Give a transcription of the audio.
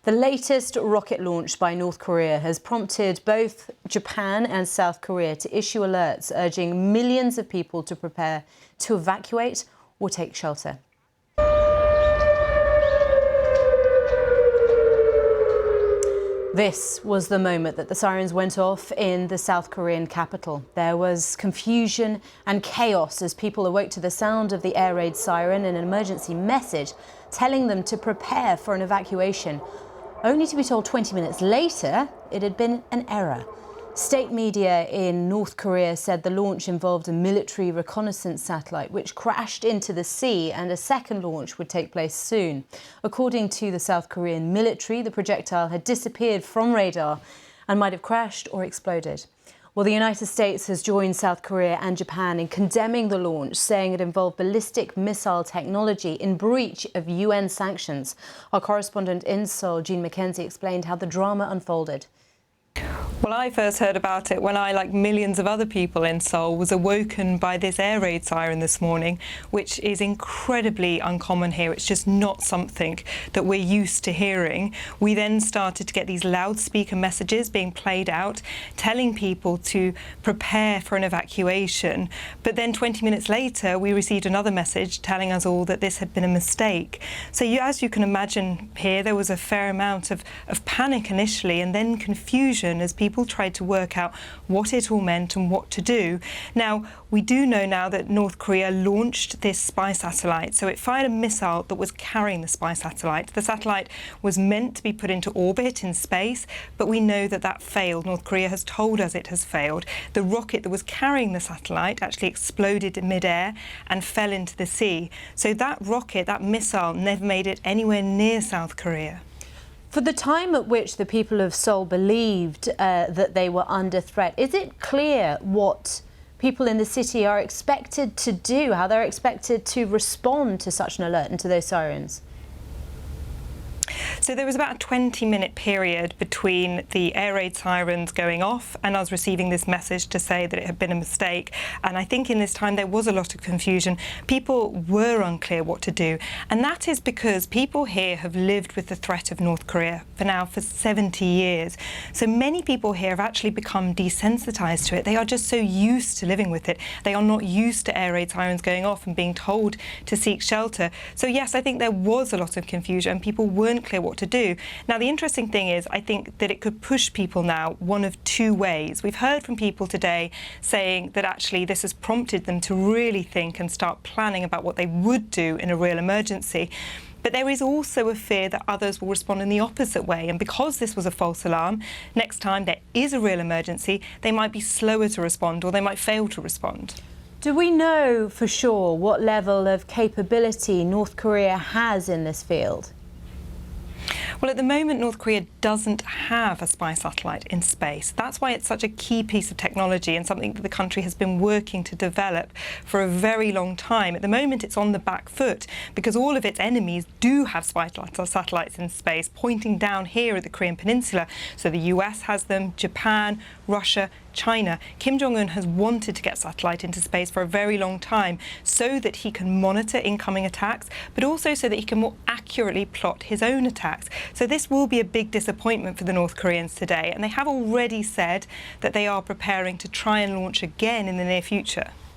The latest rocket launch by North Korea has prompted both Japan and South Korea to issue alerts urging millions of people to prepare to evacuate or take shelter. This was the moment that the sirens went off in the South Korean capital. There was confusion and chaos as people awoke to the sound of the air raid siren and an emergency message telling them to prepare for an evacuation, only to be told 20 minutes later it had been an error. State media in North Korea said the launch involved a military reconnaissance satellite which crashed into the sea, and a second launch would take place soon. According to the South Korean military, the projectile had disappeared from radar and might have crashed or exploded. Well, the United States has joined South Korea and Japan in condemning the launch, saying it involved ballistic missile technology in breach of UN sanctions. Our correspondent in Seoul, Jean McKenzie, explained how the drama unfolded. Well, I first heard about it when I, like millions of other people in Seoul, was awoken by this air raid siren this morning, which is incredibly uncommon here. It's just not something that we're used to hearing. We then started to get these loudspeaker messages being played out, telling people to prepare for an evacuation. But then 20 minutes later, we received another message telling us all that this had been a mistake. So as you can imagine here, there was a fair amount of panic initially, and then confusion as people tried to work out what it all meant and what to do. Now, we do know now that North Korea launched this spy satellite. So it fired a missile that was carrying the spy satellite. The satellite was meant to be put into orbit in space, but we know that that failed. North Korea has told us it has failed. The rocket that was carrying the satellite actually exploded in midair and fell into the sea. So that rocket, that missile, never made it anywhere near South Korea. For the time at which the people of Seoul believed that they were under threat, is it clear what people in the city are expected to do, how they're expected to respond to such an alert and to those sirens? So there was about a 20-minute period between the air raid sirens going off and us receiving this message to say that it had been a mistake. And I think in this time there was a lot of confusion. People were unclear what to do. And that is because people here have lived with the threat of North Korea for 70 years. So many people here have actually become desensitized to it. They are just so used to living with it. They are not used to air raid sirens going off and being told to seek shelter. So yes, I think there was a lot of confusion and people weren't clear what to do. Now, the interesting thing is, I think that it could push people now one of two ways. We've heard from people today saying that actually this has prompted them to really think and start planning about what they would do in a real emergency. But there is also a fear that others will respond in the opposite way. And because this was a false alarm, next time there is a real emergency, they might be slower to respond or they might fail to respond. Do we know for sure what level of capability North Korea has in this field? Well, at the moment, North Korea doesn't have a spy satellite in space. That's why it's such a key piece of technology and something that the country has been working to develop for a very long time. At the moment, it's on the back foot because all of its enemies do have spy satellites in space, pointing down here at the Korean Peninsula. So the US has them, Japan, Russia, China. Kim Jong-un has wanted to get satellite into space for a very long time so that he can monitor incoming attacks, but also so that he can more accurately plot his own attacks. So this will be a big disappointment for the North Koreans today, and they have already said that they are preparing to try and launch again in the near future.